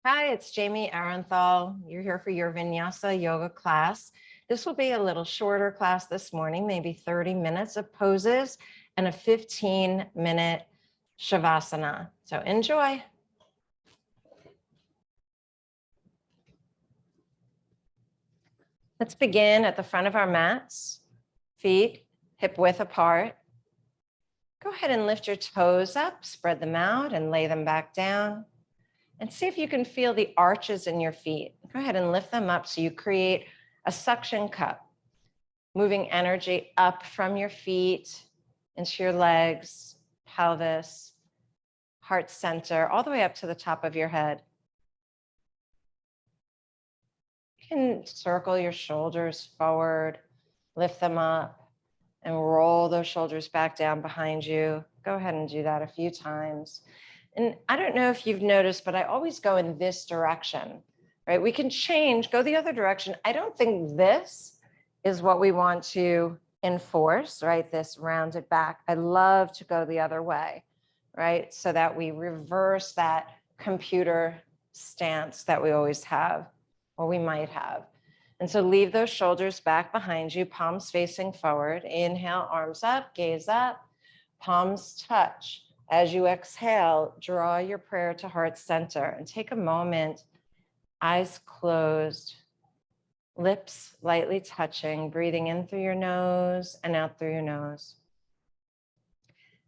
Hi, it's Jamie Arenthal. You're here for your vinyasa yoga class. This will be a little shorter class this morning, maybe 30 minutes of poses and a 15-minute shavasana. So enjoy. Let's begin at the front of our mats, feet hip width apart. Go ahead and lift your toes up, spread them out and lay them back down. And see if you can feel the arches in your feet. Go ahead and lift them up so you create a suction cup, moving energy up from your feet into your legs, pelvis, heart center, all the way up to the top of your head. You can circle your shoulders forward, lift them up, and roll those shoulders back down behind you. Go ahead and do that a few times. And I don't know if you've noticed, but I always go in this direction, right? We can change, go the other direction. I don't think this is what we want to enforce, right? This rounded back. I love to go the other way, right? So that we reverse that computer stance that we always have, or we might have. And so leave those shoulders back behind you, palms facing forward. Inhale, arms up, gaze up, palms touch. As you exhale, draw your prayer to heart center and take a moment, eyes closed, lips lightly touching, breathing in through your nose and out through your nose.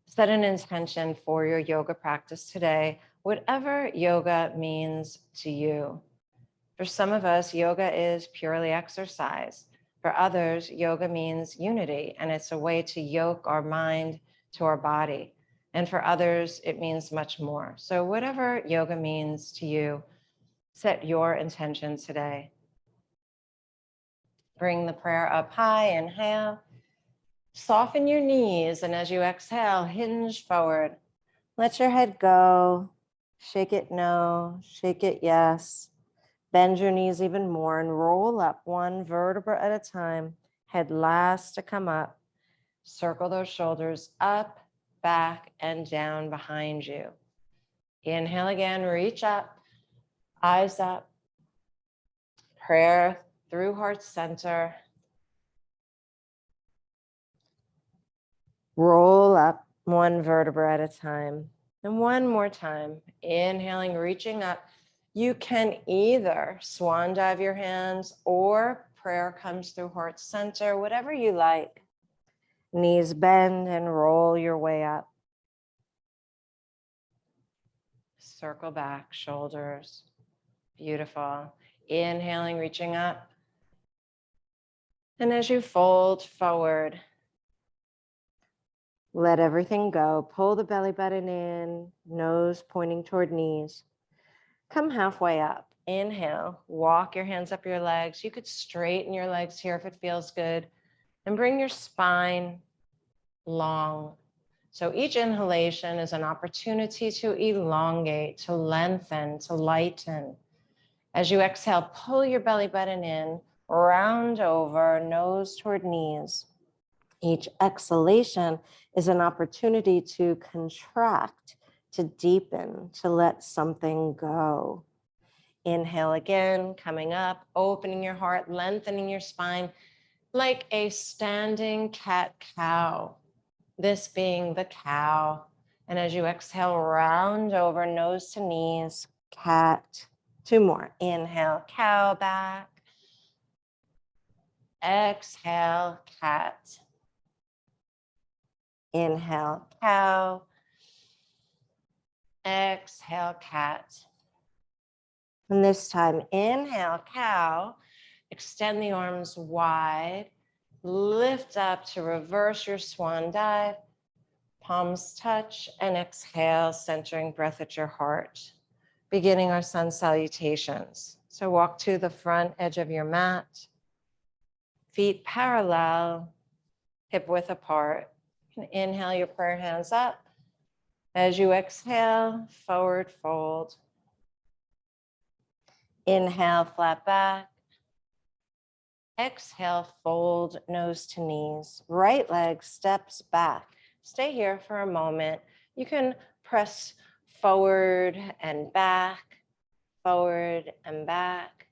Set an intention for your yoga practice today, whatever yoga means to you. For some of us, yoga is purely exercise. For others, yoga means unity, and it's a way to yoke our mind to our body. And for others, it means much more. So whatever yoga means to you, set your intention today. Bring the prayer up high, inhale. Soften your knees, and as you exhale, hinge forward. Let your head go. Shake it no, shake it yes. Bend your knees even more and roll up one vertebra at a time. Head last to come up. Circle those shoulders up, back, and down behind you. Inhale again, reach up, eyes up. Prayer through heart center. Roll up one vertebra at a time. And one more time, inhaling, reaching up. You can either swan dive your hands or prayer comes through heart center, whatever you like. Knees bend and roll your way up. Circle back, shoulders. Beautiful. Inhaling, reaching up. And as you fold forward, let everything go. Pull the belly button in, nose pointing toward knees. Come halfway up. Inhale, walk your hands up your legs. You could straighten your legs here if it feels good. And bring your spine long. So each inhalation is an opportunity to elongate, to lengthen, to lighten. As you exhale, pull your belly button in, round over, nose toward knees. Each exhalation is an opportunity to contract, to deepen, to let something go. Inhale again, coming up, opening your heart, lengthening your spine like a standing cat-cow. This being the cow. And as you exhale, round over, nose to knees, cat. Two more. Inhale, cow back. Exhale, cat. Inhale, cow. Exhale, cat. And this time, inhale, cow. Extend the arms wide. Lift up to reverse your swan dive. Palms touch and exhale, centering breath at your heart. Beginning our sun salutations. So walk to the front edge of your mat. Feet parallel, hip width apart. Inhale your prayer hands up. As you exhale, forward fold. Inhale, flat back. Exhale, fold nose to knees. Right leg steps back. Stay here for a moment. You can press forward and back. forward and back.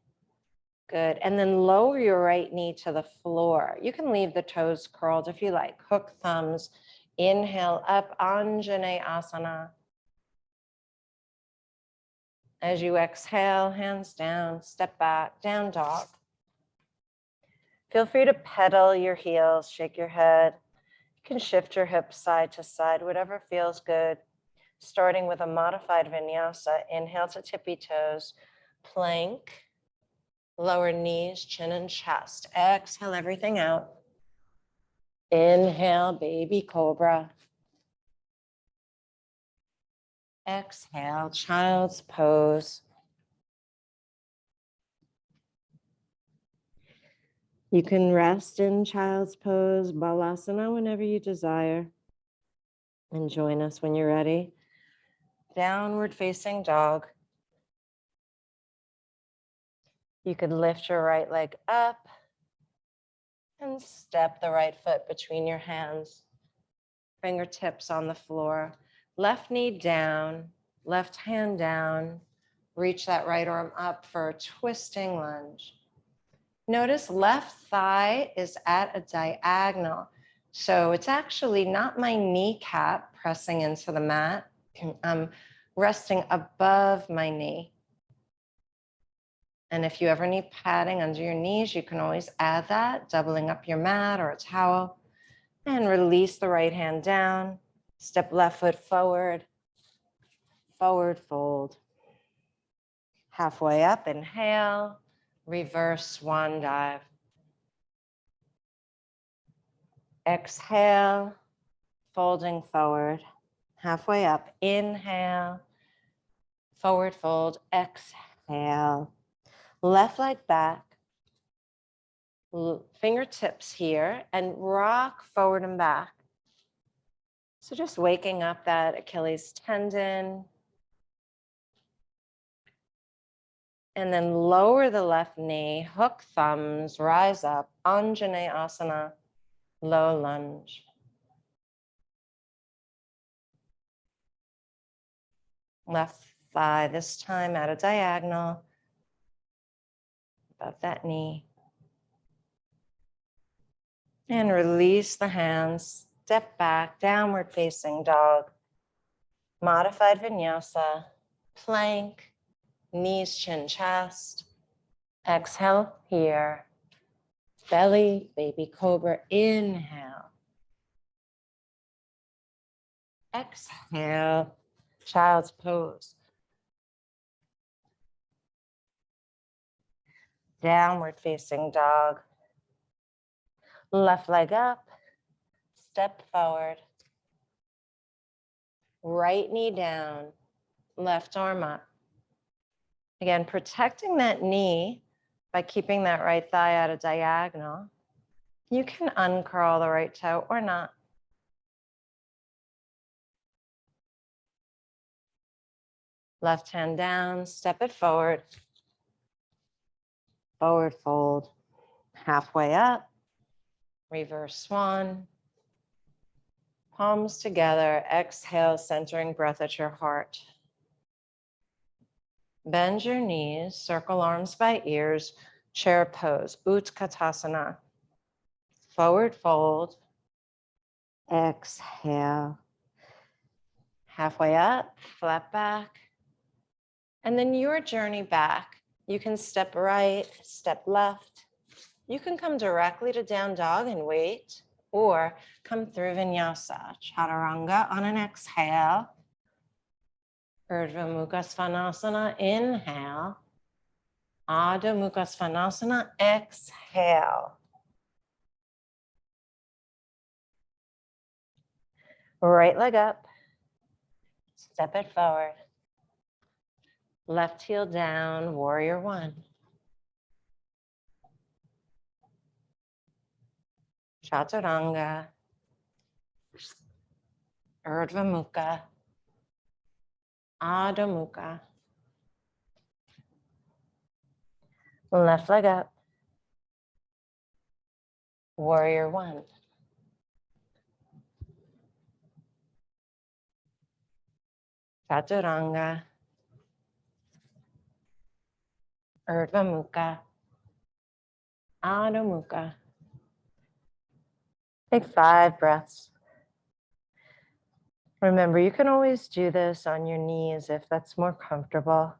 Good. And then lower your right knee to the floor. You can leave the toes curled if you like. Hook thumbs. Inhale up, Anjaneyasana. As you exhale, hands down, step back, down dog. Feel free to pedal your heels, shake your head. You can shift your hips side to side, whatever feels good. Starting with a modified vinyasa, inhale to tippy toes, plank, lower knees, chin and chest. Exhale everything out. Inhale, baby cobra. Exhale, child's pose. You can rest in child's pose, balasana, whenever you desire. And join us when you're ready. Downward facing dog. You could lift your right leg up and step the right foot between your hands. Fingertips on the floor. Left knee down, left hand down. Reach that right arm up for a twisting lunge. Notice left thigh is at a diagonal. So it's actually not my kneecap pressing into the mat. I'm resting above my knee. And if you ever need padding under your knees, you can always add that, doubling up your mat or a towel. And release the right hand down. Step left foot forward. Forward fold. Halfway up, inhale. Reverse swan dive. Exhale, folding forward. Halfway up, inhale. Forward fold, exhale. Left leg back. Fingertips here and rock forward and back. So just waking up that Achilles tendon. And then lower the left knee, hook thumbs, rise up, Anjaneyasana, low lunge. Left thigh, this time at a diagonal, above that knee. And release the hands, step back, downward facing dog. Modified vinyasa, plank, knees, chin, chest. Exhale here. Belly, baby cobra, inhale. Exhale, child's pose. Downward facing dog. Left leg up, step forward. Right knee down, left arm up. Again, protecting that knee by keeping that right thigh at a diagonal. You can uncurl the right toe or not. Left hand down, step it forward. Forward fold, halfway up, reverse swan. Palms together, exhale, centering breath at your heart. Bend your knees, circle arms by ears, chair pose, Utkatasana. Forward fold, exhale. Halfway up, flat back. And then your journey back. You can step right, step left. You can come directly to down dog and wait, or come through vinyasa, chaturanga on an exhale. Urdhva Mukha Svanasana, inhale. Adho Mukha Svanasana, exhale. Right leg up, step it forward. Left heel down, warrior one. Chaturanga, Urdhva Mukha, Adho Mukha. Left leg up, warrior one. Chaturanga, Urdhva Mukha, Adho Mukha. Take 5 breaths. Remember, you can always do this on your knees if that's more comfortable.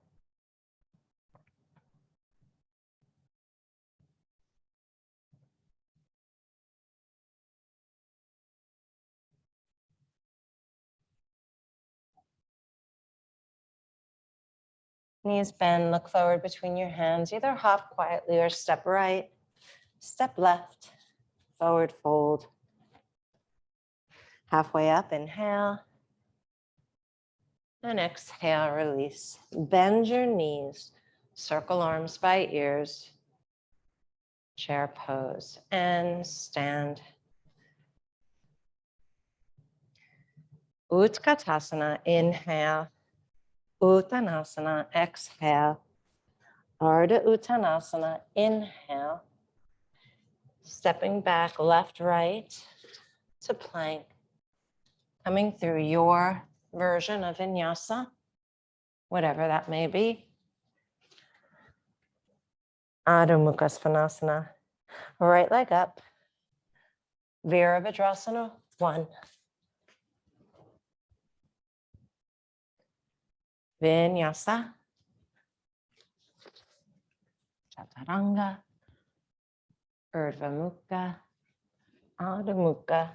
Knees bend, look forward between your hands. Either hop quietly or step right, step left, forward fold. Halfway up, inhale. And exhale, release. Bend your knees, circle arms by ears, chair pose, and stand. Utkatasana, inhale. Uttanasana, exhale. Ardha Uttanasana, inhale. Stepping back, left, right to plank. Coming through your version of vinyasa, whatever that may be. Adho Mukha Svanasana. Right leg up. Virabhadrasana, 1. Vinyasa. Chaturanga. Urdhva Mukha. Adho Mukha.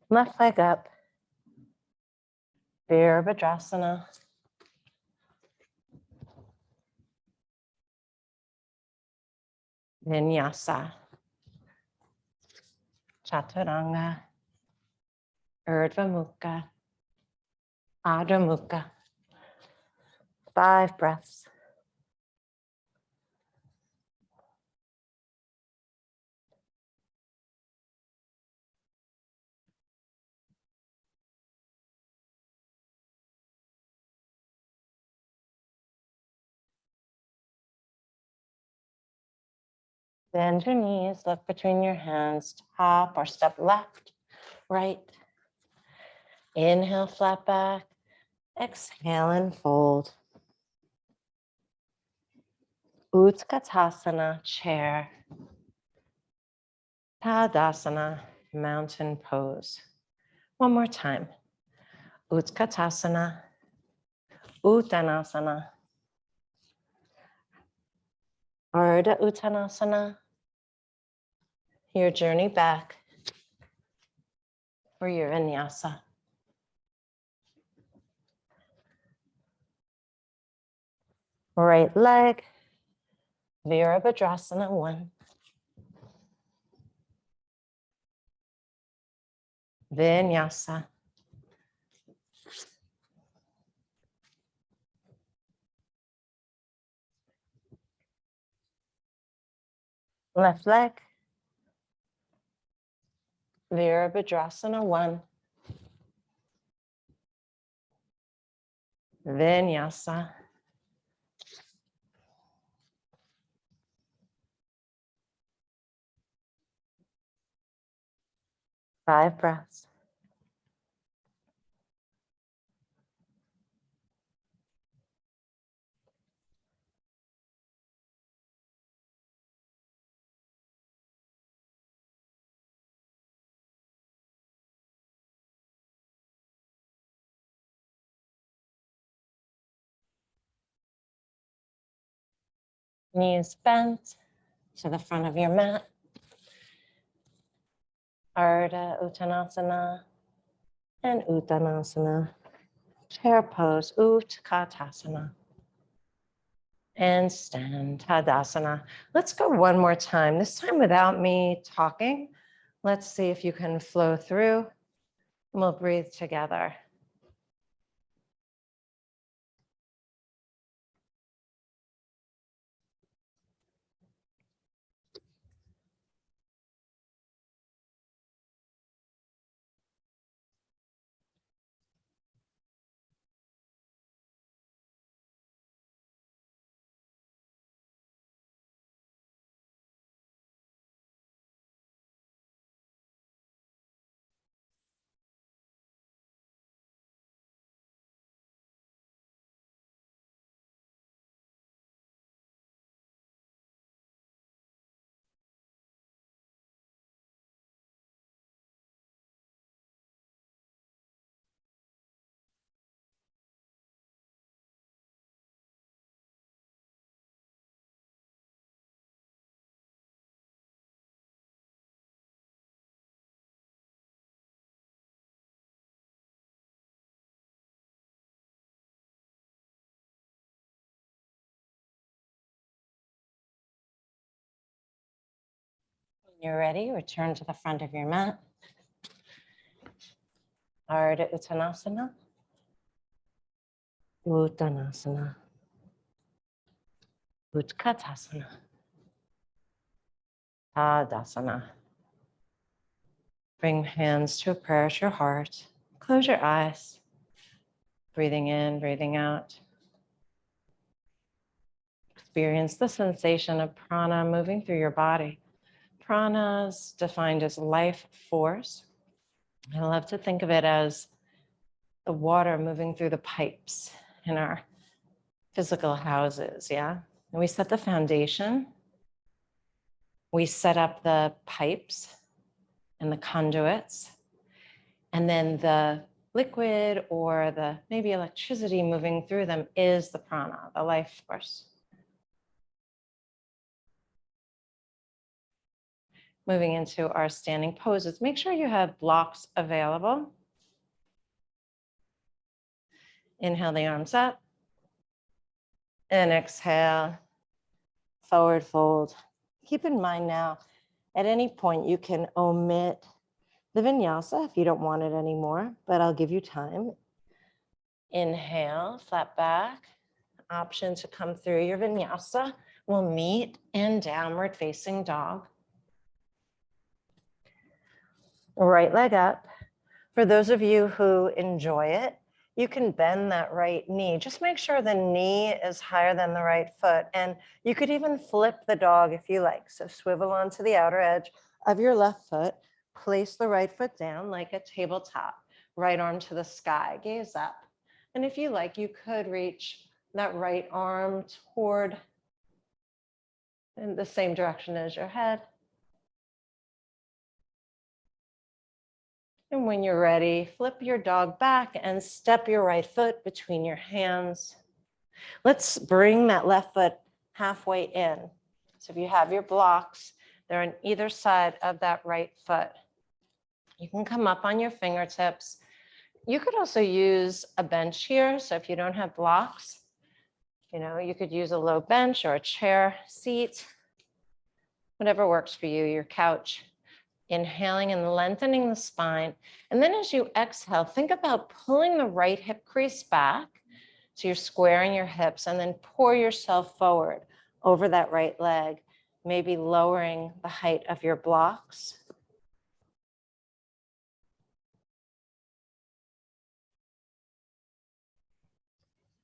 Left leg up. Virabhadrasana. Vinyasa. Chaturanga. Urdhva Mukha. Adho Mukha. 5 breaths. Bend your knees, look between your hands, hop or step left, right. Inhale, flat back. Exhale and fold. Utkatasana, chair. Tadasana, mountain pose. One more time. Utkatasana, Uttanasana, Ardha Uttanasana. Your journey back for your vinyasa. Right leg, Virabhadrasana, 1. Vinyasa. Left leg, Virabhadrasana, 1. Vinyasa. Five breaths. Knees bent to the front of your mat. Ardha Uttanasana and Uttanasana. Chair pose, Utkatasana. And stand, Tadasana. Let's go one more time, this time without me talking. Let's see if you can flow through. We'll breathe together. You're ready, return to the front of your mat. Ardha Uttanasana, Uttanasana, Utkatasana, Tadasana. Bring hands to a prayer at your heart. Close your eyes. Breathing in, breathing out. Experience the sensation of prana moving through your body. Prana is defined as life force. I love to think of it as the water moving through the pipes in our physical houses, yeah? And we set the foundation. We set up the pipes and the conduits. And then the liquid or the maybe electricity moving through them is the prana, the life force. Moving into our standing poses, make sure you have blocks available. Inhale the arms up and exhale, forward fold. Keep in mind now, at any point you can omit the vinyasa if you don't want it anymore, but I'll give you time. Inhale, flat back. Option to come through your vinyasa. We'll meet in downward facing dog. Right leg up. For those of you who enjoy it, you can bend that right knee. Just make sure the knee is higher than the right foot. And you could even flip the dog if you like. So swivel onto the outer edge of your left foot. Place the right foot down like a tabletop. Right arm to the sky. Gaze up. And if you like, you could reach that right arm toward in the same direction as your head. And when you're ready, flip your dog back and step your right foot between your hands. Let's bring that left foot halfway in. So if you have your blocks, they're on either side of that right foot. You can come up on your fingertips. You could also use a bench here. So if you don't have blocks, you could use a low bench or a chair seat, whatever works for you, your couch. Inhaling and lengthening the spine. And then as you exhale, think about pulling the right hip crease back. So you're squaring your hips and then pour yourself forward over that right leg, maybe lowering the height of your blocks.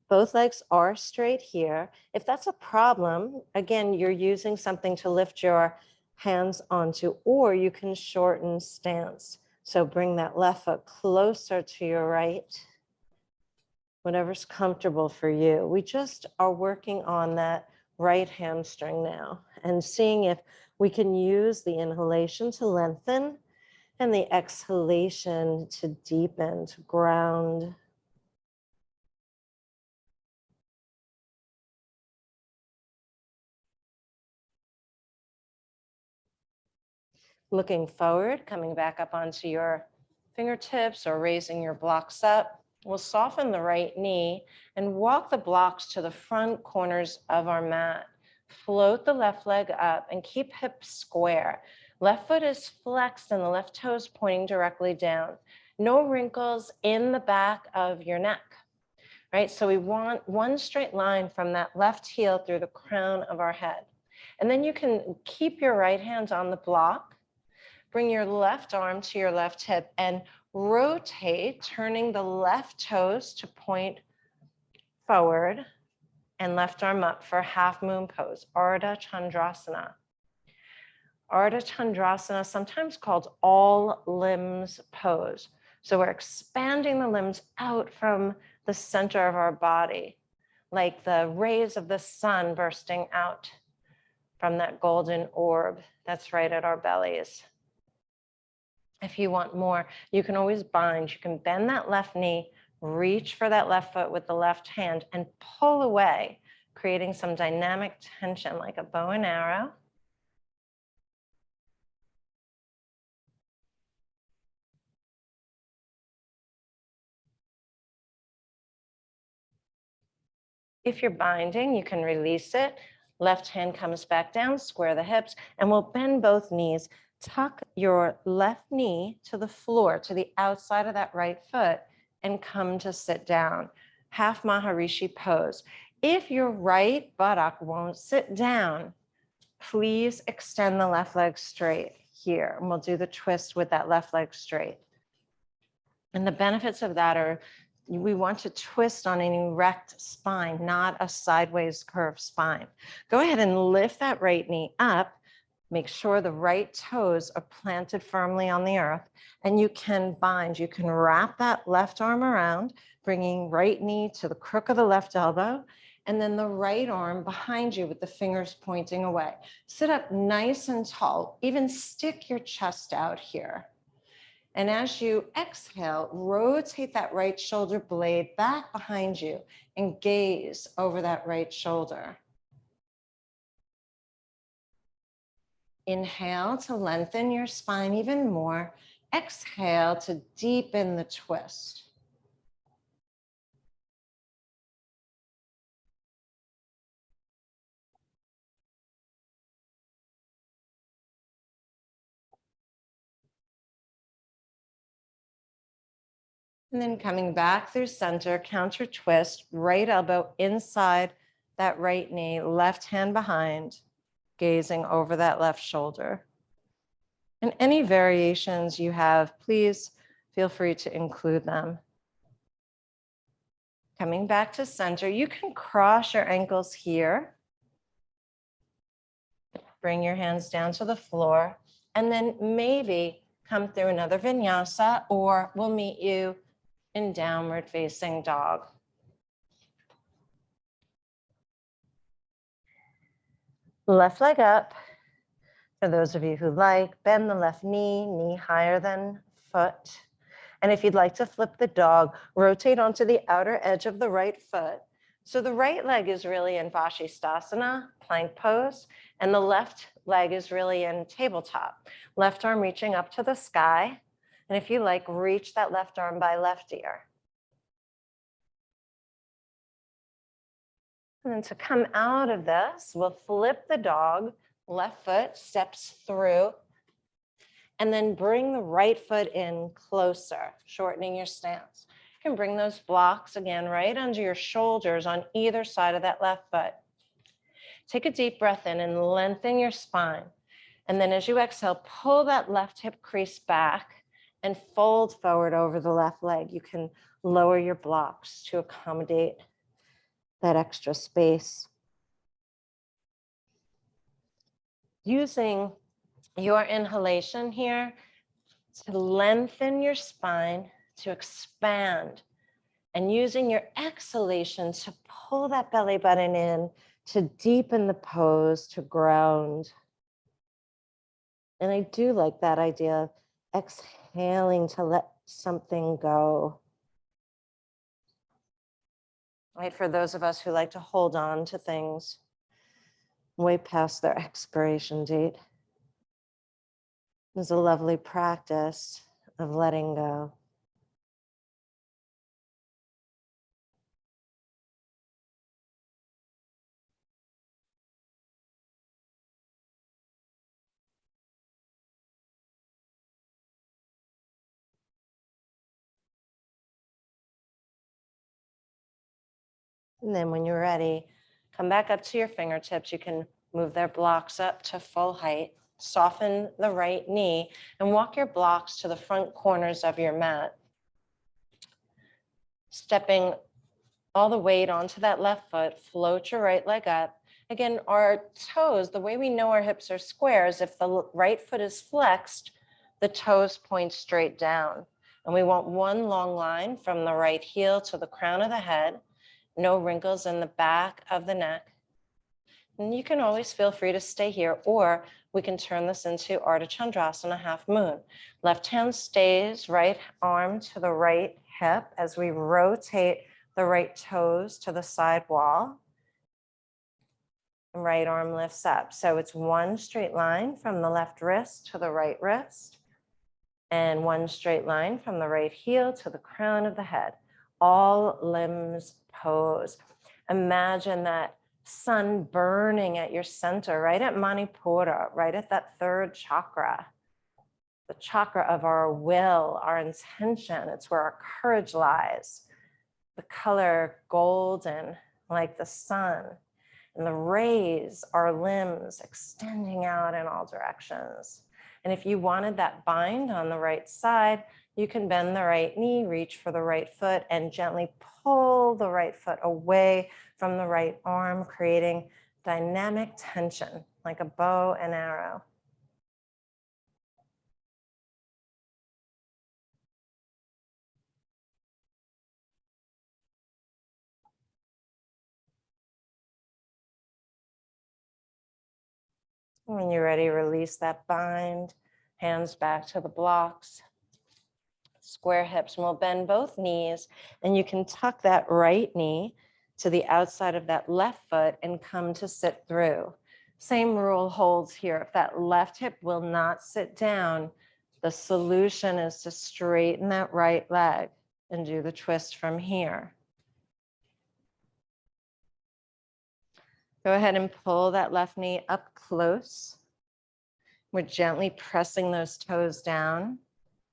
Both legs are straight here. If that's a problem, again, you're using something to lift your hands onto, or you can shorten stance. So bring that left foot closer to your right, whatever's comfortable for you. We just are working on that right hamstring now and seeing if we can use the inhalation to lengthen and the exhalation to deepen, to ground. Looking forward, coming back up onto your fingertips or raising your blocks up. We'll soften the right knee and walk the blocks to the front corners of our mat. Float the left leg up and keep hips square. Left foot is flexed and the left toe is pointing directly down. No wrinkles in the back of your neck, right? So we want one straight line from that left heel through the crown of our head. And then you can keep your right hand on the block. Bring your left arm to your left hip and rotate, turning the left toes to point forward and left arm up for half moon pose, Ardha Chandrasana. Ardha Chandrasana, sometimes called all limbs pose. So we're expanding the limbs out from the center of our body, like the rays of the sun bursting out from that golden orb that's right at our bellies. If you want more, you can always bind. You can bend that left knee, reach for that left foot with the left hand and pull away, creating some dynamic tension like a bow and arrow. If you're binding, you can release it. Left hand comes back down, square the hips, and we'll bend both knees. Tuck your left knee to the floor, to the outside of that right foot, and come to sit down. Half Maharishi pose. If your right buttock won't sit down, please extend the left leg straight here. And we'll do the twist with that left leg straight. And the benefits of that are we want to twist on an erect spine, not a sideways curved spine. Go ahead and lift that right knee up. Make sure the right toes are planted firmly on the earth, and you can bind. You can wrap that left arm around, bringing right knee to the crook of the left elbow, and then the right arm behind you with the fingers pointing away. Sit up nice and tall. Even stick your chest out here. And as you exhale, rotate that right shoulder blade back behind you and gaze over that right shoulder. Inhale to lengthen your spine even more. Exhale to deepen the twist. And then coming back through center, counter twist, right elbow inside that right knee, left hand behind, gazing over that left shoulder. And any variations you have, please feel free to include them. Coming back to center, you can cross your ankles here. Bring your hands down to the floor, and then maybe come through another vinyasa, or we'll meet you in downward facing dog. Left leg up. For those of you who like, bend the left knee, knee higher than foot. And if you'd like to flip the dog, rotate onto the outer edge of the right foot. So the right leg is really in Vashisthasana, plank pose, and the left leg is really in tabletop. Left arm reaching up to the sky. And if you like, reach that left arm by left ear. And then to come out of this, we'll flip the dog, left foot steps through, and then bring the right foot in closer, shortening your stance. You can bring those blocks again right under your shoulders on either side of that left foot. Take a deep breath in and lengthen your spine. And then as you exhale, pull that left hip crease back and fold forward over the left leg. You can lower your blocks to accommodate that extra space. Using your inhalation here to lengthen your spine, to expand, and using your exhalation to pull that belly button in, to deepen the pose, to ground. And I do like that idea of exhaling to let something go. Right, for those of us who like to hold on to things way past their expiration date. It's a lovely practice of letting go. And then when you're ready, come back up to your fingertips. You can move their blocks up to full height. Soften the right knee and walk your blocks to the front corners of your mat. Stepping all the weight onto that left foot, float your right leg up. Again, our toes, the way we know our hips are square is if the right foot is flexed, the toes point straight down. And we want one long line from the right heel to the crown of the head. No wrinkles in the back of the neck. And you can always feel free to stay here, or we can turn this into Ardha Chandrasana, half moon. Left hand stays, right arm to the right hip as we rotate the right toes to the side wall. Right arm lifts up. So it's one straight line from the left wrist to the right wrist, and one straight line from the right heel to the crown of the head. All limbs pose. Imagine that sun burning at your center, right at Manipura, right at that third chakra. the chakra of our will, our intention. It's where our courage lies. The color golden, like the sun, and the rays are limbs extending out in all directions. And if you wanted that bind on the right side, you can bend the right knee, reach for the right foot, and gently pull the right foot away from the right arm, creating dynamic tension like a bow and arrow. When you're ready, release that bind, hands back to the blocks, square hips, and we'll bend both knees, and you can tuck that right knee to the outside of that left foot and come to sit through. Same rule holds here. If that left hip will not sit down, the solution is to straighten that right leg and do the twist from here. Go ahead and pull that left knee up close. We're gently pressing those toes down.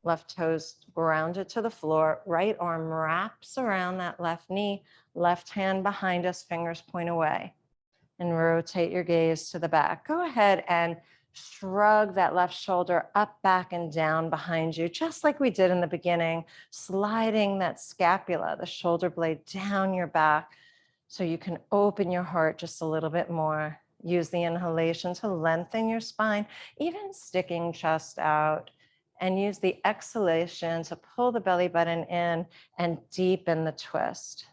Left toes grounded to the floor. Right arm wraps around that left knee. Left hand behind us, fingers point away. And rotate your gaze to the back. Go ahead and shrug that left shoulder up, back, and down behind you, just like we did in the beginning, sliding that scapula, the shoulder blade down your back, so you can open your heart just a little bit more. Use the inhalation to lengthen your spine, even sticking chest out. And use the exhalation to pull the belly button in and deepen the twist.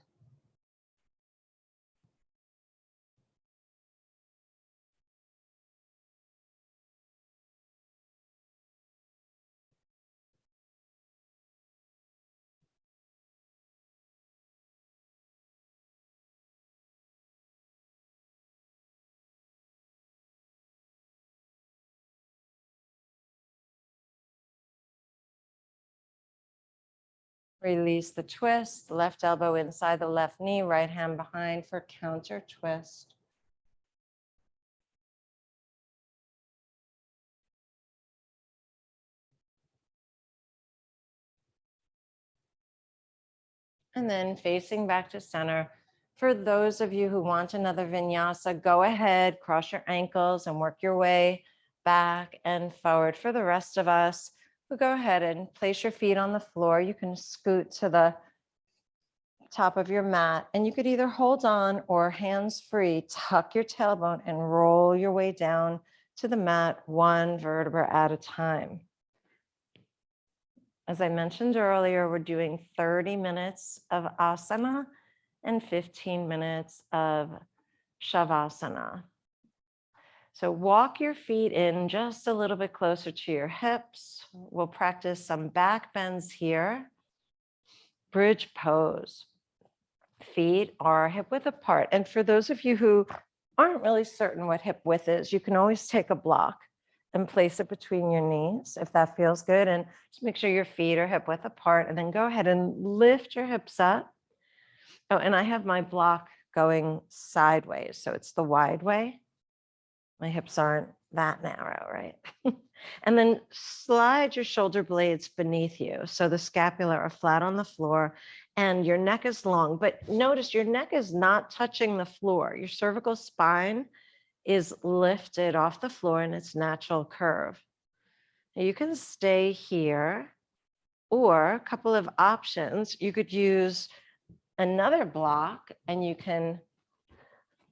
Release the twist, left elbow inside the left knee, right hand behind for counter twist. And then facing back to center. For those of you who want another vinyasa, go ahead, cross your ankles and work your way back and forward. For the rest of us, we'll go ahead and place your feet on the floor. You can scoot to the top of your mat, and you could either hold on or hands free, tuck your tailbone and roll your way down to the mat, one vertebra at a time. As I mentioned earlier, we're doing 30 minutes of asana and 15 minutes of shavasana. So walk your feet in just a little bit closer to your hips. We'll practice some back bends here. Bridge pose. Feet are hip width apart. And for those of you who aren't really certain what hip width is, you can always take a block and place it between your knees if that feels good. And just make sure your feet are hip width apart, and then go ahead and lift your hips up. Oh, and I have my block going sideways, so it's the wide way. My hips aren't that narrow, right? And then slide your shoulder blades beneath you. So the scapula are flat on the floor and your neck is long, but notice your neck is not touching the floor. Your cervical spine is lifted off the floor in its natural curve. Now you can stay here, or a couple of options. You could use another block and you can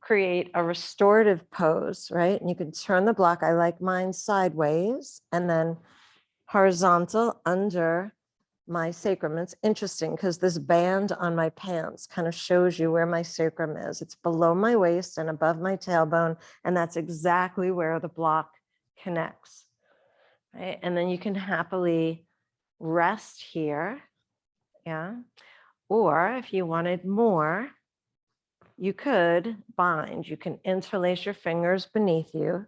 create a restorative pose, right? And you can turn the block. I like mine sideways and then horizontal under my sacrum. It's interesting because this band on my pants kind of shows you where my sacrum is. It's below my waist and above my tailbone, and that's exactly where the block connects, right? And then you can happily rest here, yeah? Or if you wanted more, you could bind. You can interlace your fingers beneath you,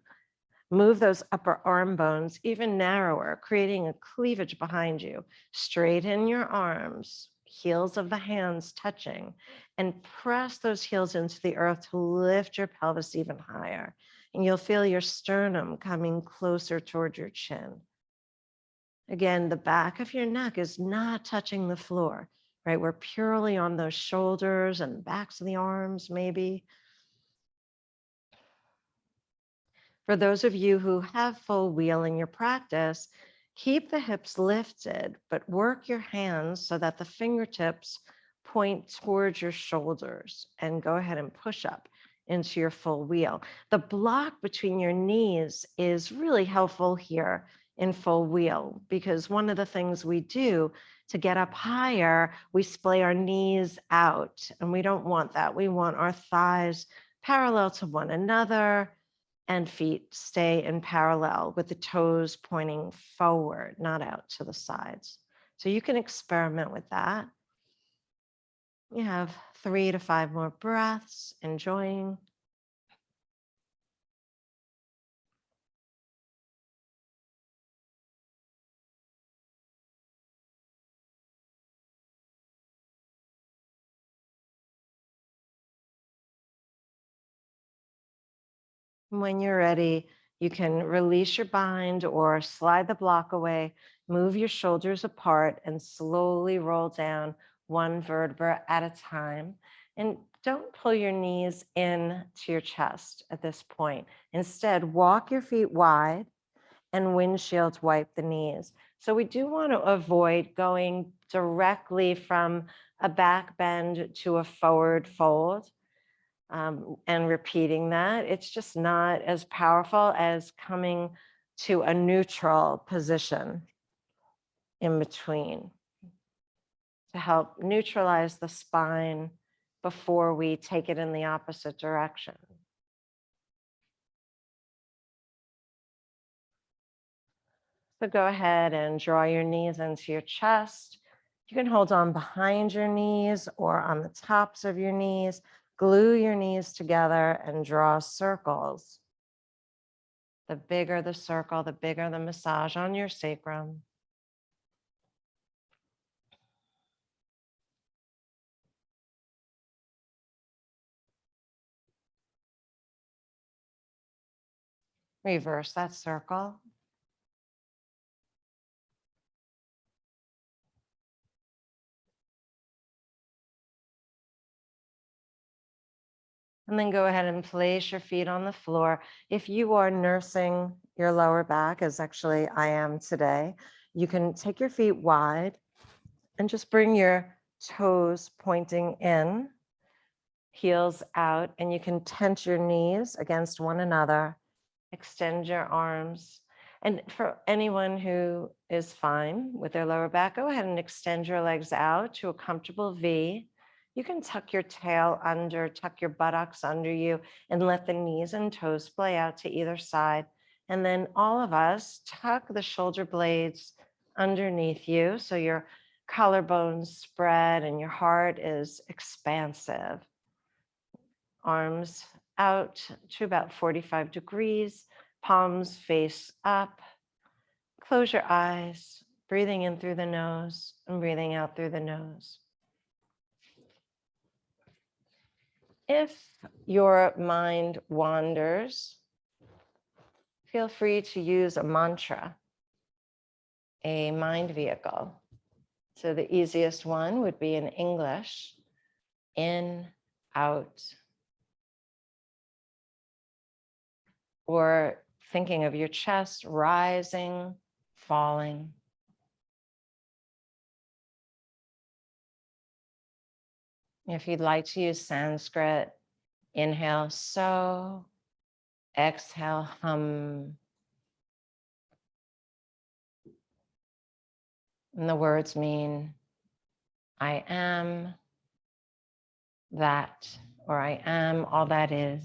move those upper arm bones even narrower, creating a cleavage behind you. Straighten your arms, heels of the hands touching, and press those heels into the earth to lift your pelvis even higher. And you'll feel your sternum coming closer toward your chin. Again, the back of your neck is not touching the floor, right? We're purely on those shoulders and the backs of the arms, maybe. For those of you who have full wheel in your practice, keep the hips lifted, but work your hands so that the fingertips point towards your shoulders and go ahead and push up into your full wheel. The block between your knees is really helpful here in full wheel because one of the things we do to get up higher, we splay our knees out, and we don't want that. We want our thighs parallel to one another and feet stay in parallel with the toes pointing forward, not out to the sides. So you can experiment with that. You have 3 to 5 more breaths, enjoying. When you're ready, you can release your bind or slide the block away, move your shoulders apart, and slowly roll down one vertebra at a time. And don't pull your knees in to your chest at this point. Instead, walk your feet wide and windshield wipe the knees. So we do want to avoid going directly from a back bend to a forward fold and repeating that. It's just not as powerful as coming to a neutral position in between to help neutralize the spine before we take it in the opposite direction. So go ahead and draw your knees into your chest. You can hold on behind your knees or on the tops of your knees. Glue your knees together and draw circles. The bigger the circle, the bigger the massage on your sacrum. Reverse that circle. And then go ahead and place your feet on the floor. If you are nursing your lower back, as actually I am today, you can take your feet wide and just bring your toes pointing in, heels out, and you can tense your knees against one another, extend your arms. And for anyone who is fine with their lower back, go ahead and extend your legs out to a comfortable V. You can tuck your tail under, tuck your buttocks under you, and let the knees and toes splay out to either side. And then all of us tuck the shoulder blades underneath you so your collarbones spread and your heart is expansive. Arms out to about 45 degrees, palms face up. Close your eyes, breathing in through the nose and breathing out through the nose. If your mind wanders, feel free to use a mantra, a mind vehicle. So the easiest one would be in English, in, out, or thinking of your chest rising, falling. If you'd like to use Sanskrit, inhale so, exhale hum. And the words mean I am that, or I am all that is.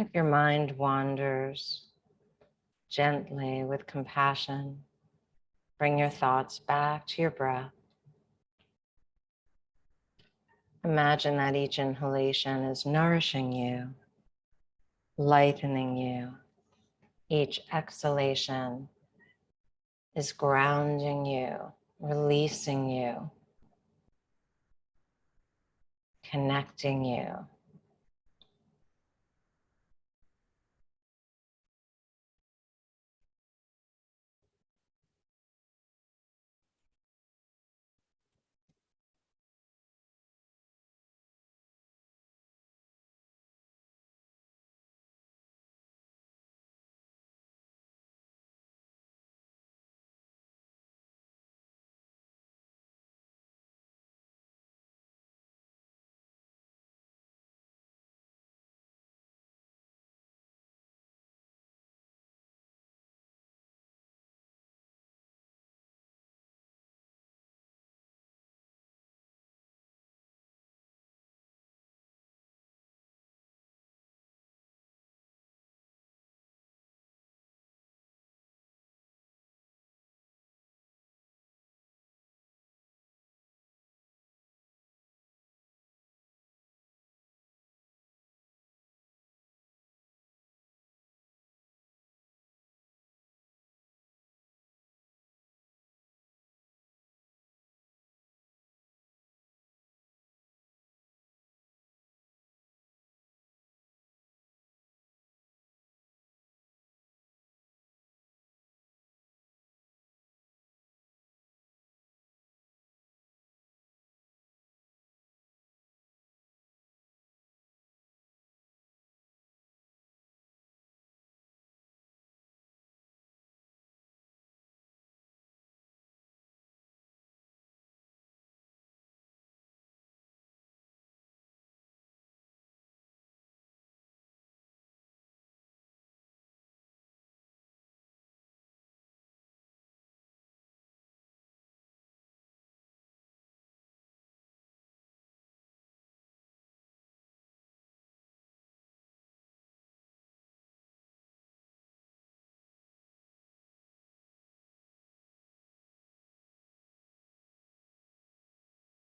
If your mind wanders, gently with compassion, bring your thoughts back to your breath. Imagine that each inhalation is nourishing you, lightening you. Each exhalation is grounding you, releasing you, connecting you.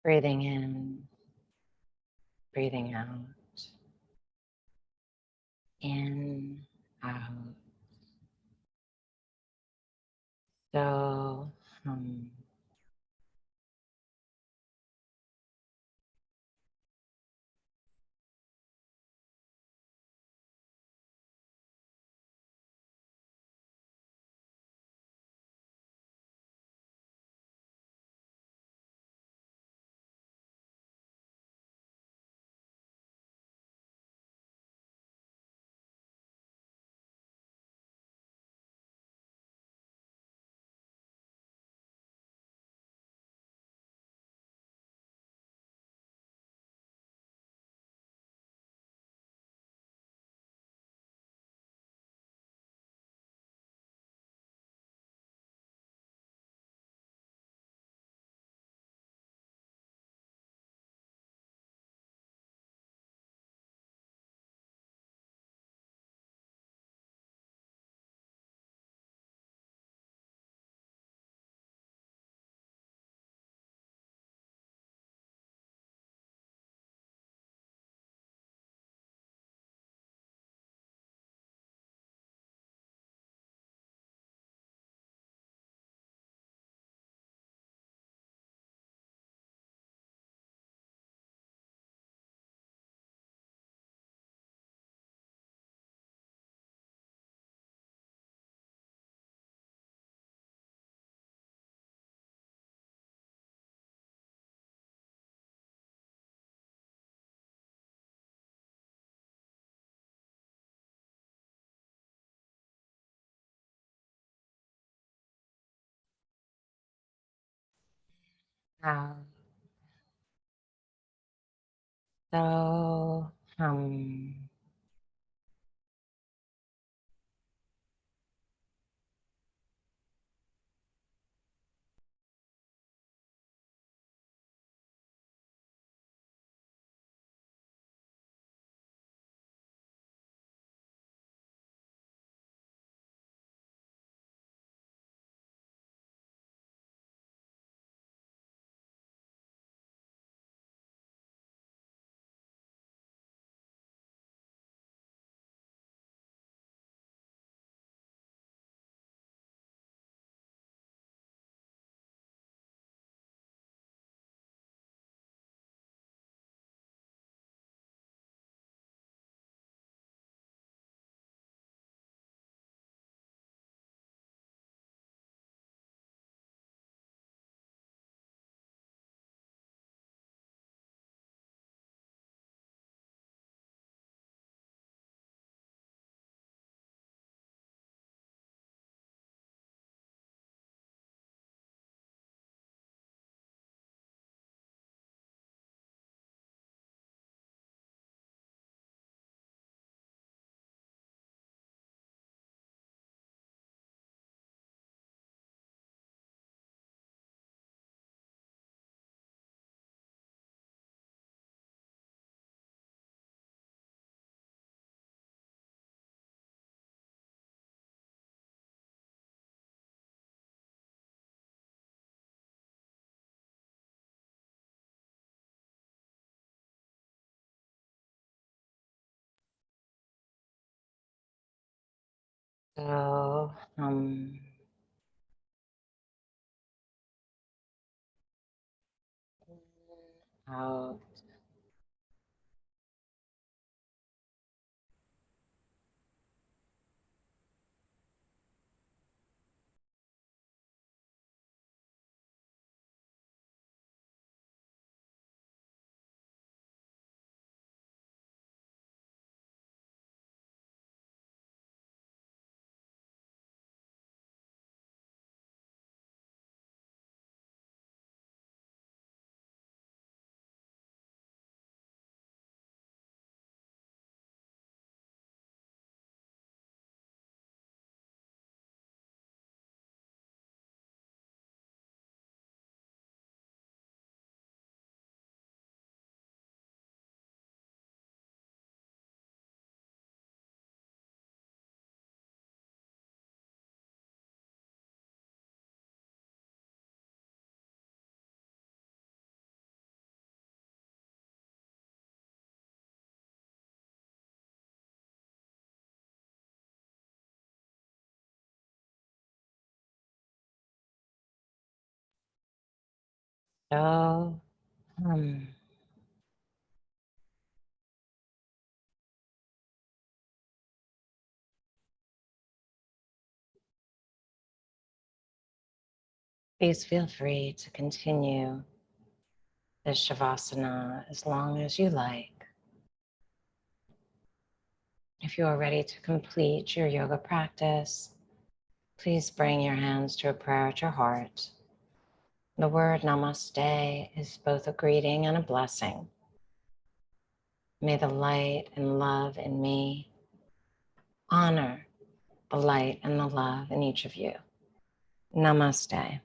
Breathing in, breathing out, in, out. So, out. So, So, out. So, please feel free to continue this Shavasana as long as you like. If you are ready to complete your yoga practice, please bring your hands to a prayer at your heart. The word namaste is both a greeting and a blessing. May the light and love in me honor the light and the love in each of you. Namaste.